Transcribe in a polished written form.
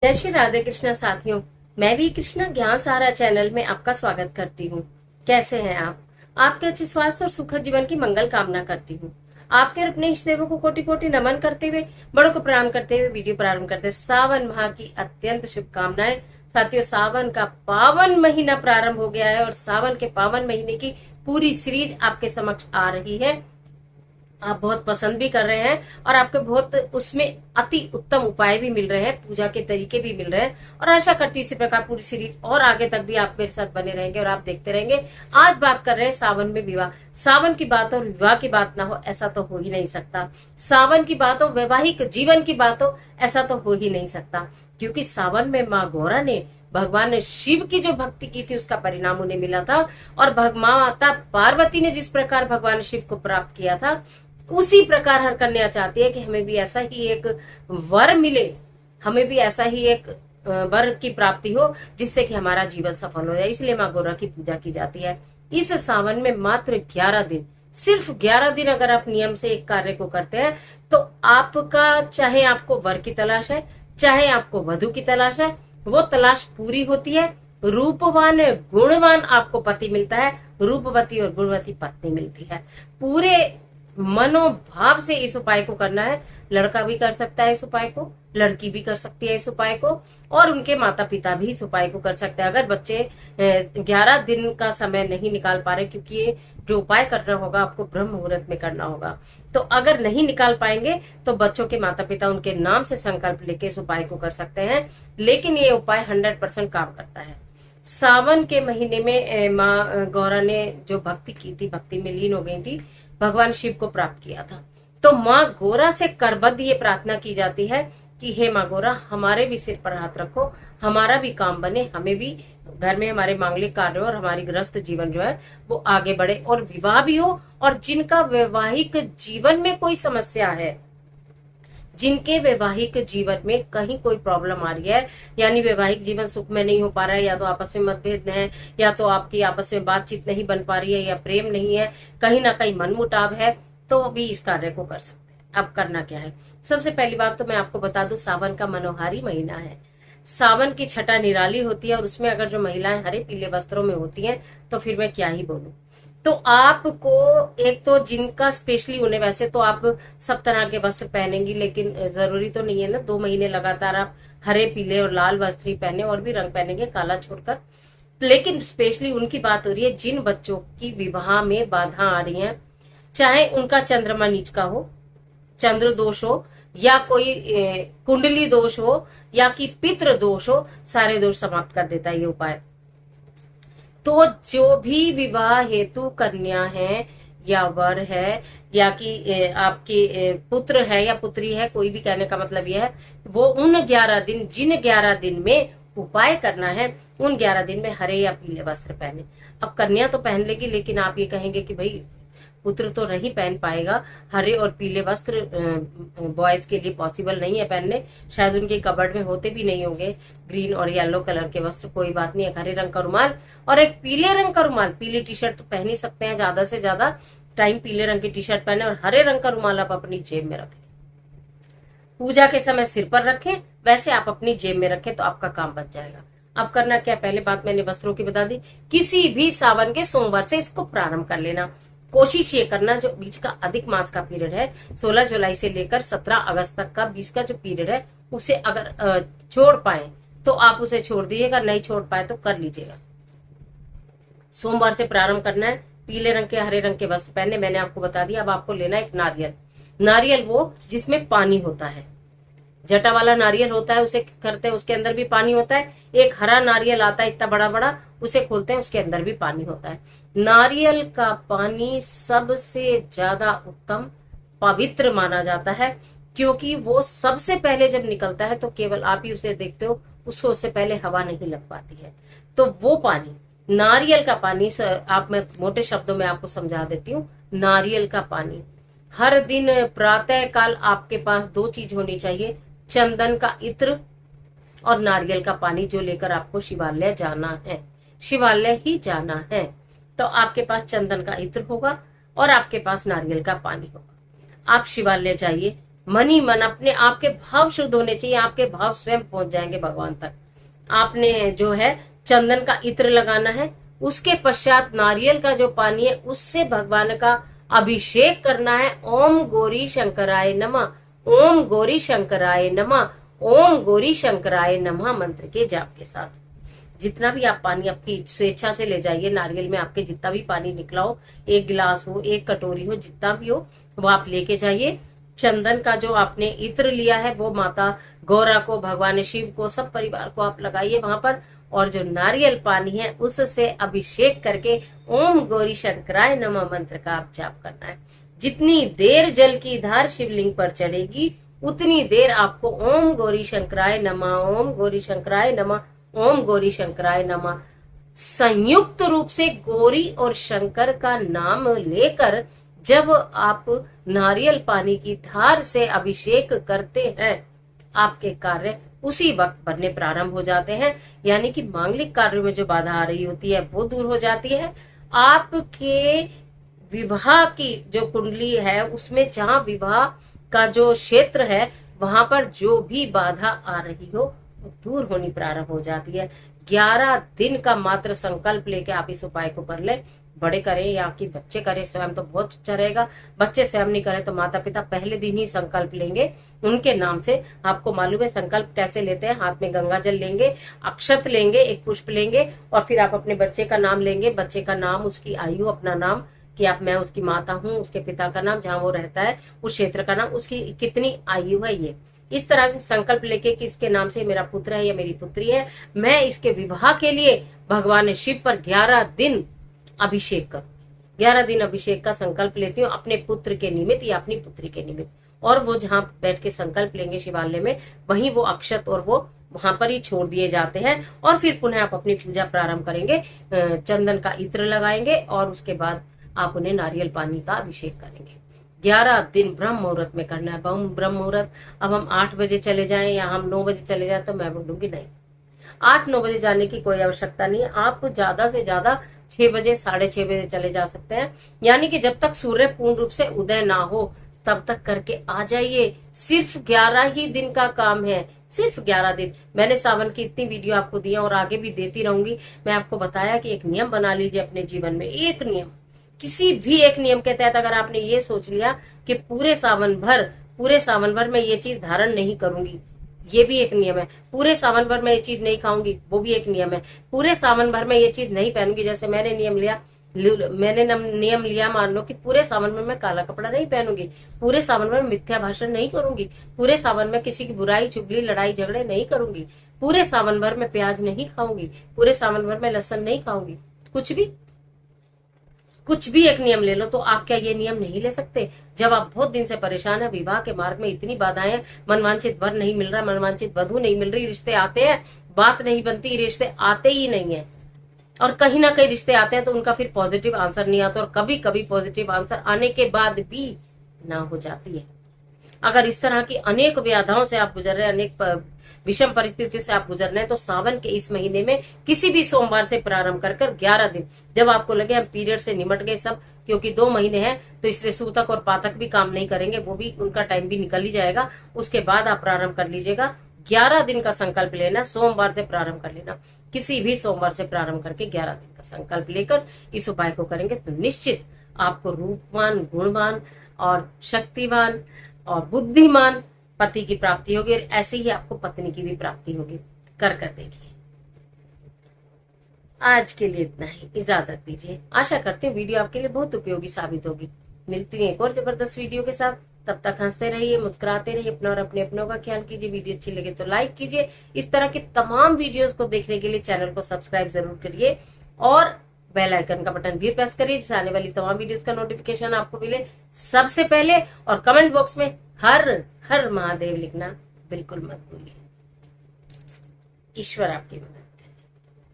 जय श्री राधे कृष्णा साथियों। मैं भी कृष्णा ज्ञान सहारा चैनल में आपका स्वागत करती हूँ। कैसे हैं आप? आपके अच्छे स्वास्थ्य और सुखद जीवन की मंगल कामना करती हूँ। आपके और अपने इष्ट देवों को कोटि कोटि नमन करते हुए, बड़ों को प्रणाम करते हुए वीडियो प्रारंभ करते हैं। सावन माह की अत्यंत शुभकामनाएं। साथियों, सावन का पावन महीना प्रारंभ हो गया है और सावन के पावन महीने की पूरी सीरीज आपके समक्ष आ रही है। आप बहुत पसंद भी कर रहे हैं और आपके बहुत उसमें अति उत्तम उपाय भी मिल रहे हैं, पूजा के तरीके भी मिल रहे हैं और आशा करती हूँ इसी प्रकार पूरी सीरीज और आगे तक भी आप मेरे साथ बने रहेंगे और आप देखते रहेंगे। आज बात कर रहे हैं सावन में विवाह। सावन की बात और विवाह की बात ना हो ऐसा तो हो ही नहीं सकता। सावन की बात हो, वैवाहिक जीवन की बात हो, ऐसा तो हो ही नहीं सकता, क्योंकि सावन में माँ गौरा ने भगवान शिव की जो भक्ति की थी उसका परिणाम उन्हें मिला था और माता पार्वती ने जिस प्रकार भगवान शिव को प्राप्त किया था उसी प्रकार हर कन्या चाहती है कि हमें भी ऐसा ही एक वर मिले, हमें भी ऐसा ही एक वर की प्राप्ति हो जिससे कि हमारा जीवन सफल हो जाए। इसलिए माँ गौरा की पूजा की जाती है। इस सावन में मात्र 11 दिन, सिर्फ 11 दिन अगर आप नियम से एक कार्य को करते हैं तो आपका, चाहे आपको वर की तलाश है, चाहे आपको वधु की तलाश है, वो तलाश पूरी होती है। रूपवान गुणवान आपको पति मिलता है, रूपवती और गुणवती पत्नी मिलती है। पूरे मनोभाव से इस उपाय को करना है। लड़का भी कर सकता है इस उपाय को, लड़की भी कर सकती है इस उपाय को और उनके माता पिता भी इस उपाय को कर सकते हैं। अगर बच्चे 11 दिन का समय नहीं निकाल पा रहे, क्योंकि ये जो उपाय करना होगा आपको ब्रह्म मुहूर्त में करना होगा, तो अगर नहीं निकाल पाएंगे तो बच्चों के माता पिता उनके नाम से संकल्प लेके इस उपाय को कर सकते हैं। लेकिन ये उपाय 100% काम करता है। सावन के महीने में माँ गौरा ने जो भक्ति की थी, भक्ति में लीन हो गई थी, भगवान शिव को प्राप्त किया था। तो माँ गौरा से करबद्ध ये प्रार्थना की जाती है कि हे माँ गौरा, हमारे भी सिर पर हाथ रखो, हमारा भी काम बने, हमें भी घर में हमारे मांगलिक कार्य और हमारी गृहस्थ जीवन जो है वो आगे बढ़े और विवाह भी हो। और जिनका वैवाहिक जीवन में कोई समस्या है, जिनके वैवाहिक जीवन में कहीं कोई प्रॉब्लम आ रही है, यानी वैवाहिक जीवन सुख में नहीं हो पा रहा है, या तो आपस में मतभेद है, या तो आपकी आपस में बातचीत नहीं बन पा रही है, या प्रेम नहीं है, कहीं ना कहीं मनमुटाव है, तो भी इस कार्य को कर सकते हैं। अब करना क्या है? सबसे पहली बात तो मैं आपको बता दूं, सावन का मनोहारी महीना है। सावन की छटा निराली होती है और उसमें अगर जो महिलाएं हरे पीले वस्त्रों में होती हैं तो फिर मैं क्या ही बोलूं। तो आपको, एक तो जिनका स्पेशली उन्हें, वैसे तो आप सब तरह के वस्त्र पहनेंगी, लेकिन जरूरी तो नहीं है ना 2 महीने लगातार आप हरे पीले और लाल वस्त्र ही पहने, और भी रंग पहनेंगे काला छोड़कर। लेकिन स्पेशली उनकी बात हो रही है जिन बच्चों की विवाह में बाधा आ रही है, चाहे उनका चंद्रमा नीच का हो, चंद्र दोष हो, या कोई कुंडली दोष हो, या कि पितृ दोष हो, सारे दोष समाप्त कर देता है ये उपाय। तो जो भी विवाह हेतु कन्या है या वर है, या कि आपके पुत्र है या पुत्री है, कोई भी, कहने का मतलब यह है, वो उन 11 दिन, जिन 11 दिन में उपाय करना है, उन 11 दिन में हरे या पीले वस्त्र पहने। अब कन्या तो पहन लेगी, लेकिन आप ये कहेंगे कि भाई पुत्र तो नहीं पहन पाएगा, हरे और पीले वस्त्र बॉयज के लिए पॉसिबल नहीं है पहनने, शायद उनके कबर्ड में होते भी नहीं होंगे ग्रीन और येलो कलर के वस्त्र। कोई बात नहीं, एक हरे रंग का रुमाल और एक पीले रंग का रुमाल, पीली टी शर्ट तो पहन ही सकते हैं, ज्यादा से ज्यादा टाइम पीले रंग की टी शर्ट पहने और हरे रंग का रुमाल आप अपनी जेब में रखें। पूजा के समय सिर पर रखें, वैसे आप अपनी जेब में रखें तो आपका काम बच जाएगा। अब करना क्या? पहले बात मैंने वस्त्रों की बता दी। किसी भी सावन के सोमवार से इसको प्रारंभ कर लेना। कोशिश ये करना, जो बीच का अधिक मास का पीरियड है, 16 जुलाई से लेकर 17 अगस्त तक का बीच का जो पीरियड है, उसे अगर छोड़ पाए तो आप उसे छोड़ दीजिएगा, नहीं छोड़ पाए तो कर लीजिएगा। सोमवार से प्रारंभ करना है। पीले रंग के हरे रंग के वस्त्र पहने, मैंने आपको बता दिया। अब आपको लेना है एक नारियल। नारियल वो जिसमें पानी होता है, जटा वाला नारियल होता है, उसे करते हैं, उसके अंदर भी पानी होता है। एक हरा नारियल आता है इतना बड़ा बड़ा, उसे खोलते हैं, उसके अंदर भी पानी होता है। नारियल का पानी सबसे ज्यादा उत्तम, पवित्र माना जाता है, क्योंकि वो सबसे पहले जब निकलता है तो केवल आप ही उसे देखते हो, उसको उससे पहले हवा नहीं लग पाती है। तो वो पानी, नारियल का पानी, आप, मैं मोटे शब्दों में आपको समझा देती हूँ। नारियल का पानी हर दिन प्रातः काल आपके पास 2 चीज होनी चाहिए, चंदन का इत्र और नारियल का पानी, जो लेकर आपको शिवालय जाना है। शिवालय ही जाना है तो आपके पास चंदन का इत्र होगा और आपके पास नारियल का पानी होगा। आप शिवालय जाइए, मन ही मन अपने आपके भाव शुद्ध होने चाहिए, आपके भाव स्वयं पहुंच जाएंगे भगवान तक। आपने जो है चंदन का इत्र लगाना है, उसके पश्चात नारियल का जो पानी है उससे भगवान का अभिषेक करना है। ओम गौरी शंकराय नमः, ओम गौरी शंकराय नमः, ओम गौरी शंकराय नमः मंत्र के जाप के साथ जितना भी आप पानी आपकी स्वेच्छा से ले जाइए। नारियल में आपके जितना भी पानी निकला हो, 1 गिलास हो, 1 कटोरी हो, जितना भी हो वो आप लेके जाइए। चंदन का जो आपने इत्र लिया है वो माता गौरा को, भगवान शिव को, सब परिवार को आप लगाइए वहां पर। और जो नारियल पानी है उससे अभिषेक करके ओम गौरी शंकराय नमः मंत्र का आप जाप करना है। जितनी देर जल की धार शिवलिंग पर चढ़ेगी उतनी देर आपको ओम गौरी शंकराय नमः, ओम गौरी शंकराय नमः, ओम गौरी शंकराय नमः संयुक्त रूप से गौरी और शंकर का नाम लेकर जब आप नारियल पानी की धार से अभिषेक करते हैं, आपके कार्य उसी वक्त बनने प्रारंभ हो जाते हैं। यानी कि मांगलिक कार्यों में जो बाधा आ रही होती है वो दूर हो जाती है। आपके विवाह की जो कुंडली है उसमें जहां विवाह का जो क्षेत्र है वहां पर जो भी बाधा आ रही हो वो दूर होनी प्रारंभ हो जाती है। 11 दिन का मात्र संकल्प लेके आप इस उपाय को कर ले। बड़े करें या कि बच्चे करें स्वयं तो बहुत अच्छा रहेगा। बच्चे स्वयं नहीं करें तो माता पिता पहले दिन ही संकल्प लेंगे उनके नाम से। आपको मालूम है संकल्प कैसे लेते हैं? हाथ में गंगा जल लेंगे, अक्षत लेंगे, एक पुष्प लेंगे और फिर आप अपने बच्चे का नाम लेंगे। बच्चे का नाम, उसकी आयु, अपना नाम कि आप मैं उसकी माता हूँ, उसके पिता का नाम, जहाँ वो रहता है उस क्षेत्र का नाम, उसकी कितनी आयु है, ये इस तरह से संकल्प लेके कि इसके नाम से मेरा पुत्र है या मेरी पुत्री है, मैं इसके विवाह के लिए भगवान शिव पर 11 दिन अभिषेक कर 11 दिन अभिषेक का संकल्प लेती हूँ अपने पुत्र के निमित्त या अपनी पुत्री के निमित्त। और वो जहाँ बैठ के संकल्प लेंगे शिवालय में, वहीं वो अक्षत और वो वहां पर ही छोड़ दिए जाते हैं। और फिर पुनः आप अपनी पूजा प्रारंभ करेंगे, चंदन का इत्र लगाएंगे और उसके बाद आप उन्हें नारियल पानी का अभिषेक करेंगे। 11 दिन ब्रह्म मुहूर्त में करना है। ब्रह्म मुहूर्त अब हम 8 बजे चले जाएं या हम 9 बजे चले जाए तो मैं बोलूंगी नहीं, 8-9 बजे जाने की कोई आवश्यकता नहीं है। आप ज्यादा से ज्यादा 6 बजे, 6:30 बजे चले जा सकते हैं। यानी कि जब तक सूर्य पूर्ण रूप से उदय ना हो तब तक करके आ जाइए। सिर्फ 11 ही दिन का काम है, सिर्फ 11 दिन। मैंने सावन की इतनी वीडियो आपको दी और आगे भी देती रहूंगी। मैं आपको बताया कि एक नियम बना लीजिए अपने जीवन में। एक नियम, किसी भी एक नियम के तहत अगर आपने ये सोच लिया कि पूरे सावन भर मैं ये चीज धारण नहीं करूंगी, ये भी एक नियम है। पूरे सावन भर मैं ये चीज नहीं खाऊंगी, वो भी एक नियम है। पूरे सावन भर मैं ये चीज नहीं पहनूंगी, जैसे मैंने नियम लिया मान लो कि पूरे सावन में मैं काला कपड़ा नहीं पहनूंगी, पूरे सावन में मिथ्या भाषण नहीं करूंगी, पूरे सावन में किसी की बुराई, चुगली, लड़ाई झगड़े नहीं करूंगी, पूरे सावन भर मैं प्याज नहीं खाऊंगी, पूरे सावन भर मैं लहसुन नहीं खाऊंगी। कुछ भी एक नियम ले लो। तो आप क्या ये नियम नहीं ले सकते? जब आप बहुत दिन से परेशान है, विवाह के मार्ग में इतनी बाधाएं, मनवांछित वर नहीं मिल रहा, मनवांछित वधू नहीं मिल रही, रिश्ते आते हैं, बात नहीं बनती, रिश्ते आते ही नहीं है, और कहीं ना कहीं रिश्ते आते हैं तो उनका फिर पॉजिटिव आंसर नहीं आता, और कभी कभी पॉजिटिव आंसर आने के बाद भी ना हो जाती है। अगर इस तरह की अनेक व्याधाओं से आप गुजर रहे हैं, अनेक विषम परिस्थितियों से आप गुजर रहे हैं, तो सावन के इस महीने में किसी भी सोमवार से प्रारंभ कर 11 दिन, जब आपको लगे हम पीरियड से निमट गए सब, क्योंकि 2 महीने हैं तो इसलिए सूतक और पातक भी काम नहीं करेंगे, वो भी उनका टाइम भी निकल ही जाएगा। उसके बाद आप प्रारंभ कर लीजिएगा। 11 दिन का संकल्प लेना, सोमवार से प्रारंभ कर लेना, किसी भी सोमवार से प्रारंभ करके 11 दिन का संकल्प लेकर इस उपाय को करेंगे तो निश्चित आपको रूपवान, गुणवान और शक्तिवान और बुद्धिमान पति की प्राप्ति होगी, और ऐसे ही आपको पत्नी की भी प्राप्ति होगी। कर देखिए। आज के लिए इतना ही, इजाजत दीजिए। आशा करती हूँ वीडियो आपके लिए बहुत उपयोगी साबित होगी। मिलती हूँ एक और जबरदस्त वीडियो के साथ। तब तक हंसते रहिए, मुस्कुराते रहिए, अपना और अपने अपनों का ख्याल कीजिए। वीडियो अच्छी लगे तो लाइक कीजिए। इस तरह के तमाम वीडियोस को देखने के लिए चैनल को सब्सक्राइब जरूर करिए और बेल आइकन का बटन भी प्रेस करिए, जिससे आने वाली तमाम वीडियोस का नोटिफिकेशन आपको मिले सबसे पहले। और कमेंट बॉक्स में हर हर महादेव लिखना बिल्कुल मत भूलिए। ईश्वर आपकी मदद